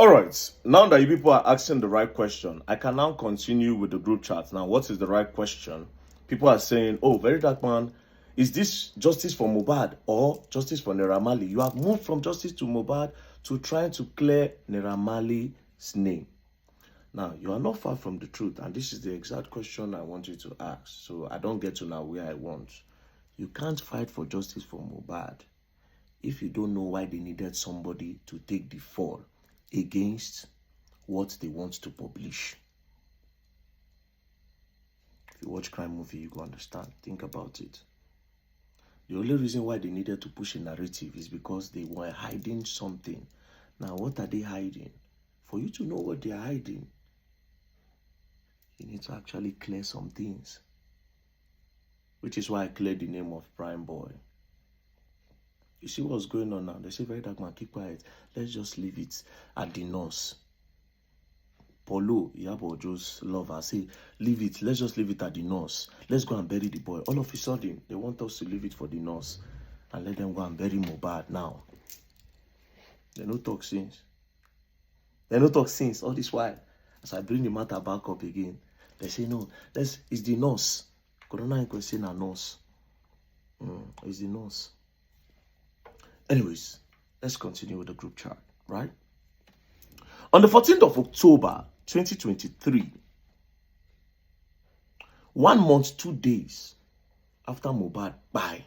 All right, now that you people are asking the right question, I can now continue with the group chat. Now, what is the right question? People are saying, oh, very dark man, is this justice for Mohbad or justice for Naira Marley? You have moved from justice to Mohbad to trying to clear Naira Marley's name. Now, you are not far from the truth, and this is the exact question I want you to ask, so I don't get to now where I want. You can't fight for justice for Mohbad if you don't know why they needed somebody to take the fall against what they want to publish. If you watch crime movie, you go understand. Think about it. The only reason why they needed to push a narrative is because they were hiding something. Now, what are they hiding? For you to know what they are hiding, you need to actually clear some things. Which is why I cleared the name of Prime Boy. You see what's going on now? They say, very dark man, keep quiet. Let's just leave it at the nurse. Polo, Yabo Joe's lover, say, leave it. Let's just leave it at the nurse. Let's go and bury the boy. All of a sudden, they want us to leave it for the nurse and let them go and bury Mohbad now. They no talk since. All this while, as I bring the matter back up again, they say, no, it's the nurse. Corona inquest saying a nurse. It's the nurse. Anyways, let's continue with the group chat, right? On the 14th of October, 2023, 1 month, 2 days after Mohbad died,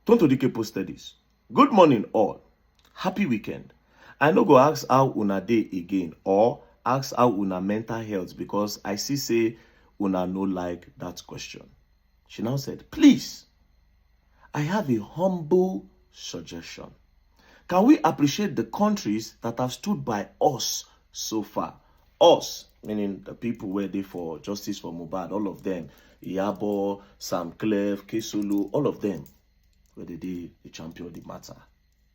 Tonto Dike posted this. Good morning, all. Happy weekend. I no go ask how una dey again or ask how una mental health because I see say una no like that question. She now said, please, I have a humble suggestion. Can we appreciate the countries that have stood by us so far? Us, meaning the people where they for justice for Mohbad, all of them. Iyabo, Sam Clef, Kesulu, all of them. Where they champion the matter.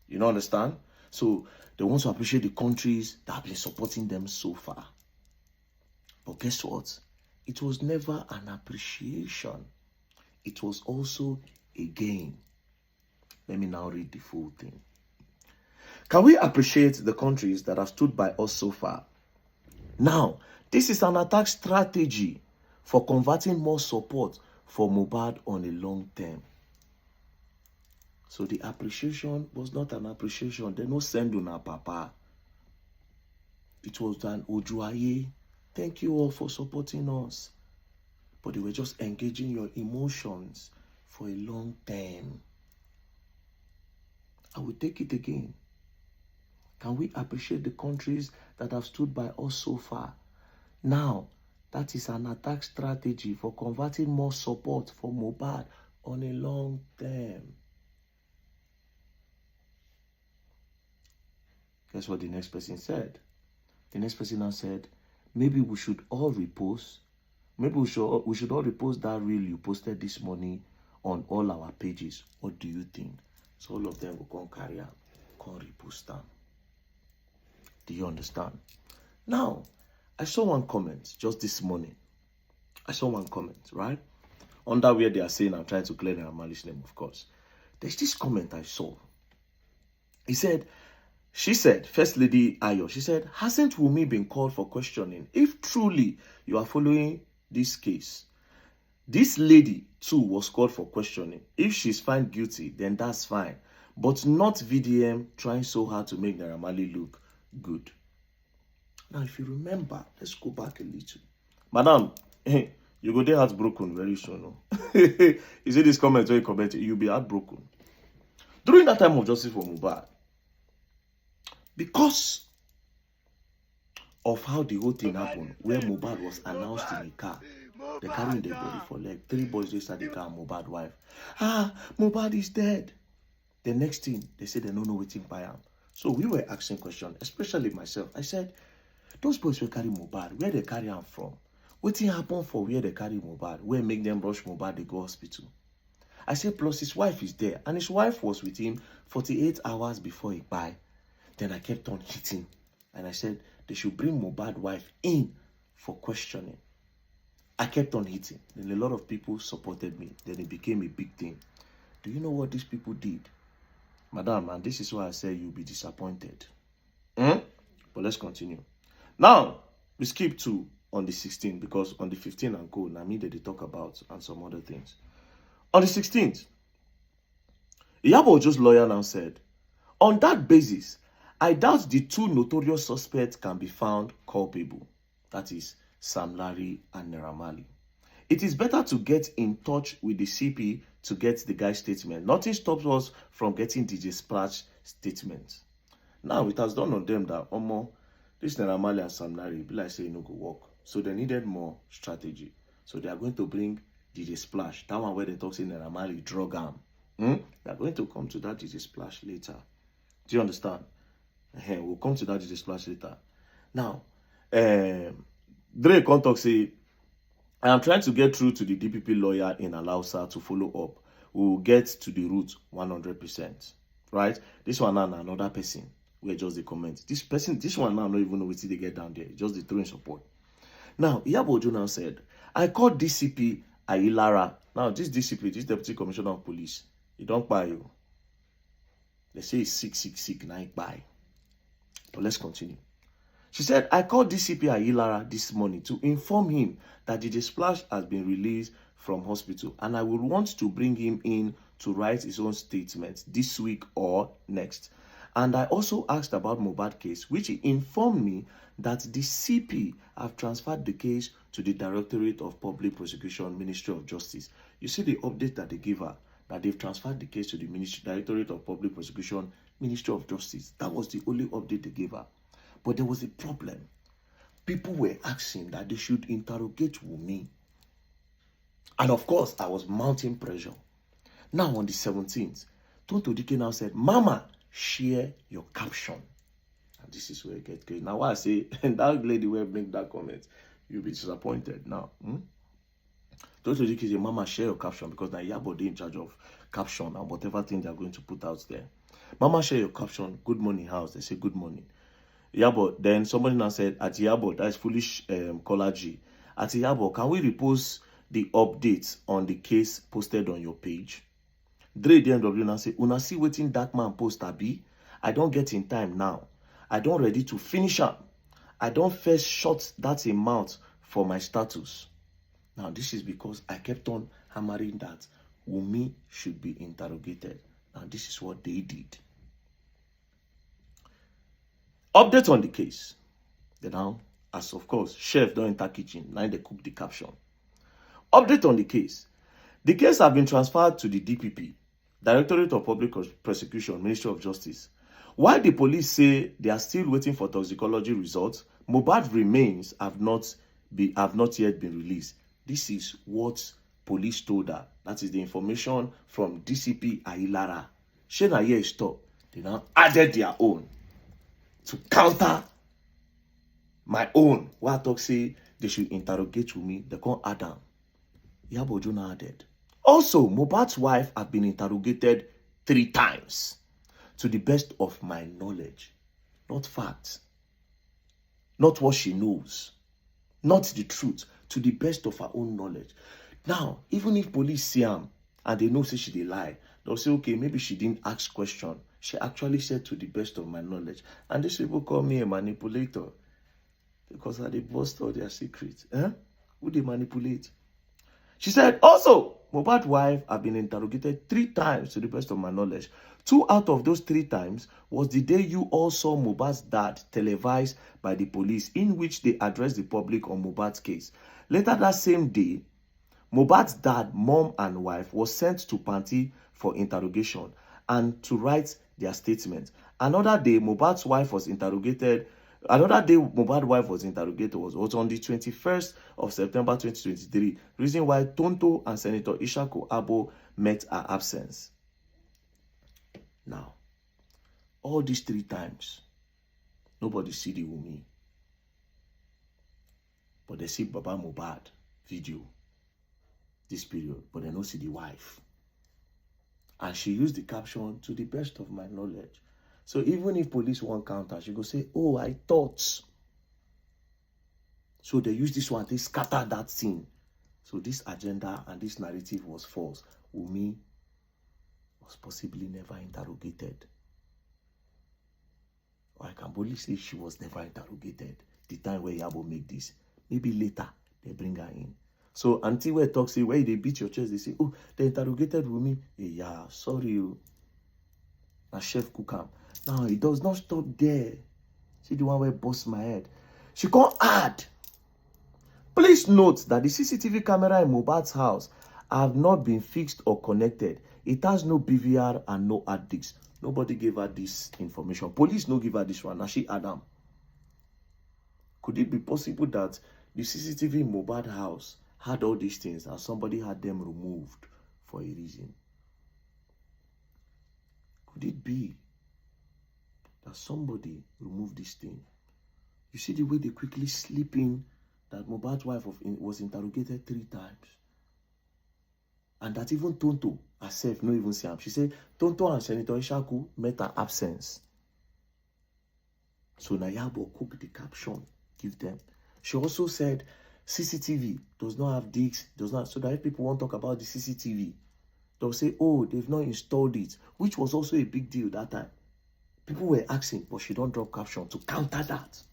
You know, understand? So they want to appreciate the countries that have been supporting them so far. But guess what? It was never an appreciation. It was also a gain. Let me now read the full thing. Can we appreciate the countries that have stood by us so far? Now, this is an attack strategy for converting more support for Mohbad on a long term. So the appreciation was not an appreciation. They no send una papa. It was an ojuaye. Thank you all for supporting us. But they were just engaging your emotions for a long term. I will take it again. Can we appreciate the countries that have stood by us so far? Now, that is an attack strategy for converting more support for Mohbad on a long term. Guess what the next person said? The next person now said, maybe we should all repost. Maybe we should all repost that reel you posted this morning on all our pages. What do you think? So all of them will come carry out, come repost them. Do you understand? Now, I saw one comment just this morning. I saw one comment, right? Under where they are saying I'm trying to clear Naira Marley's name, of course. There's this comment I saw. She said, First Lady Ayo, she said, hasn't Wunmi been called for questioning? If truly you are following this case, this lady too was called for questioning. If she's found guilty, then that's fine. But not VDM trying so hard to make Naira Marley look good. Now, if you remember, let's go back a little. Madam, you go there heartbroken very soon. No? You see this comment where you comment, you'll be heartbroken. During that time of justice for Mohbad, because of how the whole thing happened, where Mohbad was announced in a car, they carrying their body for leg. 3 boys inside the car, Mohbad wife. Mohbad is dead. The next thing, they said they don't know waiting by him. So we were asking questions, especially myself. I said, those boys were carrying Mohbad. Where they carry him from? What thing happened for where they carry Mohbad? Where make them rush Mohbad, they go hospital? I said, plus his wife is there. And his wife was with him 48 hours before he died. Then I kept on hitting. And I said, they should bring Mohbad wife in for questioning. I kept on hitting. Then a lot of people supported me. Then it became a big thing. Do you know what these people did? Madam, and this is why I say you'll be disappointed. But let's continue. Now, we skip to on the 16th because on the 15th and go, now me they talk about and some other things. On the 16th, Iyabo Ojo's lawyer now said, on that basis, I doubt the two notorious suspects can be found culpable. That is Sam Larry and Naira Marley. It is better to get in touch with the CP to get the guy's statement. Nothing stops us from getting DJ Splash statement. Now it has dawned on them that this Naira Marley and Sam Larry be like say no go work. So they needed more strategy. So they are going to bring DJ Splash. That one where they talk say Naira Marley drug arm. They are going to come to that DJ Splash later. Do you understand? We'll come to that DJ Splash later. Now, Dre Contact say, I am trying to get through to the DPP lawyer in Alausa to follow up. We will get to the root 100%. Right? This one now another person. We just the comment. This one now don't even know what they get down there. Just the throwing support. Now, Iyabo Ojo now said, I called DCP Ayilara. Now, this DCP, this Deputy Commissioner of Police, he don't buy you. They say he's sick, now he buy. But let's continue. She said, I called DCP Ayilara this morning to inform him that DJ Splash has been released from hospital and I would want to bring him in to write his own statement this week or next. And I also asked about mohbad case, which he informed me that the CP have transferred the case to the Directorate of Public Prosecution, Ministry of Justice. You see the update that they gave her, that they've transferred the case to the Directorate of Public Prosecution, Ministry of Justice. That was the only update they gave her. But there was a problem. People were asking that they should interrogate Wunmi. And of course, I was mounting pressure. Now on the 17th, Tonto Dike now said, Mama, share your caption. And this is where it gets crazy. Now why I say, and that lady will make that comment, you'll be disappointed now. Tonto Dike say, Mama, share your caption, because now Iyabo dey in charge of caption and whatever thing they're going to put out there. Mama, share your caption. Good morning, house. They say good morning. Iyabo, then somebody now said, at Iyabo, that is foolish caller G. At Iyabo, can we repost the updates on the case posted on your page? Dre DMW now say, una see wetin that man post abi? I don't get in time now. I don't ready to finish up. I don't first shot that amount for my status. Now this is because I kept on hammering that Wunmi should be interrogated. Now this is what they did. Update on the case. Then now, as of course, chef don't enter kitchen. Now they cook the caption. Update on the case. The case have been transferred to the DPP, Directorate of Public Prosecution, Ministry of Justice. While the police say they are still waiting for toxicology results, mohbad remains have not yet been released. This is what police told her. That is the information from DCP Ayilara. Shena here stop. They now added their own to counter my own. Why I talk say they should interrogate me, they can't add them. Iyabo Ojo now added. Also, mohbad's wife have been interrogated 3 times. To the best of my knowledge. Not facts. Not what she knows. Not the truth. To the best of her own knowledge. Now, even if police see her and they know say she dey lie, they'll say, okay, maybe she didn't ask question. She actually said to the best of my knowledge. And these people call me a manipulator. Because I dey bust all their secrets. Who they manipulate? She said, also, mohbad's wife have been interrogated 3 times to the best of my knowledge. 2 out of those 3 times was the day you all saw Mohbad's dad televised by the police, in which they addressed the public on Mohbad's case. Later that same day, Mohbad's dad, mom and wife was sent to Panti for interrogation and to write their statement. Another day, Mohbad's wife was interrogated. Another day Mohbad's wife was interrogated was on the 21st of September 2023. Reason why Tonto and Senator Ishaku Abo met her absence. Now, all these 3 times, nobody see the Wunmi. But they see Baba Mohbad video this period, but they don't see the wife. And she used the caption, to the best of my knowledge. So even if police won't counter, she go say, oh, I thought. So they use this one, they scatter that thing. So this agenda and this narrative was false. Wunmi was possibly never interrogated. Or I can boldly say she was never interrogated. The time where Yabo make this. Maybe later, they bring her in. So, until we talk, say, where they beat your chest, they say, oh, they interrogated with me. Hey, yeah, sorry. My chef cook am. Now, it does not stop there. See the one where bust my head. She can't add. Please note that the CCTV camera in Mohbad's house have not been fixed or connected. It has no BVR and no hard disks. Nobody gave her this information. Police no give her this one. Now she Adam. Could it be possible that the CCTV in Mohbad house had all these things and somebody had them removed for a reason? Could it be that somebody removed this thing? You see the way they quickly slip in that Mohbad's wife was interrogated 3 times. And that even Tonto herself no even see him. She said, Tonto and Senator Ishaku met her absence. So Nayabo cooked the caption, give them. She also said, CCTV does not have discs, does not, so that if people want to talk about the CCTV, they'll say, oh, they've not installed it, which was also a big deal that time. People were asking, but she don't drop caption to counter that.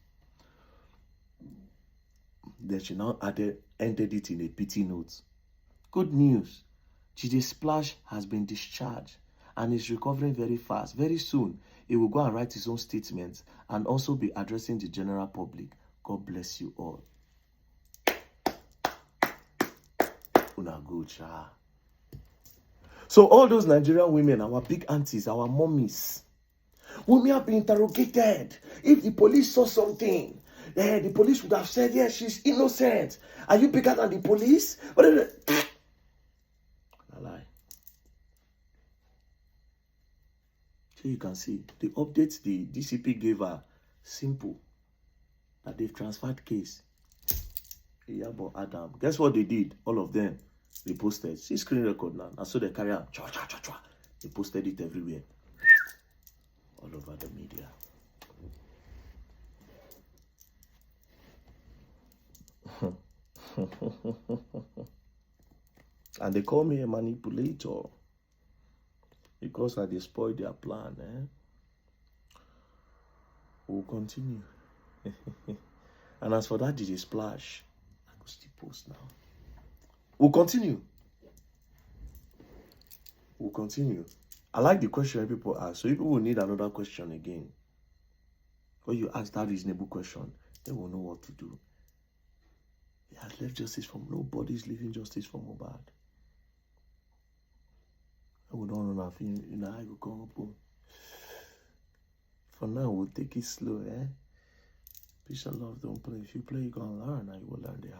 Then she now ended it in a pity note. Good news. Jide Splash has been discharged and is recovering very fast. Very soon, he will go and write his own statements and also be addressing the general public. God bless you all. Una good, cha. So all those Nigerian women, our big aunties, our mummies, women have been interrogated. If the police saw something, the police would have said, yes, she's innocent. Are you bigger than the police? A lie. So you can see the updates the DCP gave her simple. That they've transferred case. Yabo Adam. Guess what they did? All of them. They posted. See screen record now. And so they carry on. They posted it everywhere. All over the media. And they call me a manipulator because I destroyed their plan. We'll continue. And as for that DJ Splash, I go still post now. We'll continue. We'll continue. I like the question people ask. So if people will need another question again, or you ask that reasonable question, they will know what to do. He has left justice from nobody's leaving justice from Mohbad. I would don't know nothing, I go come up. For now, we'll take it slow, Peace and love, don't play. If you play, you're gonna learn, and you will learn the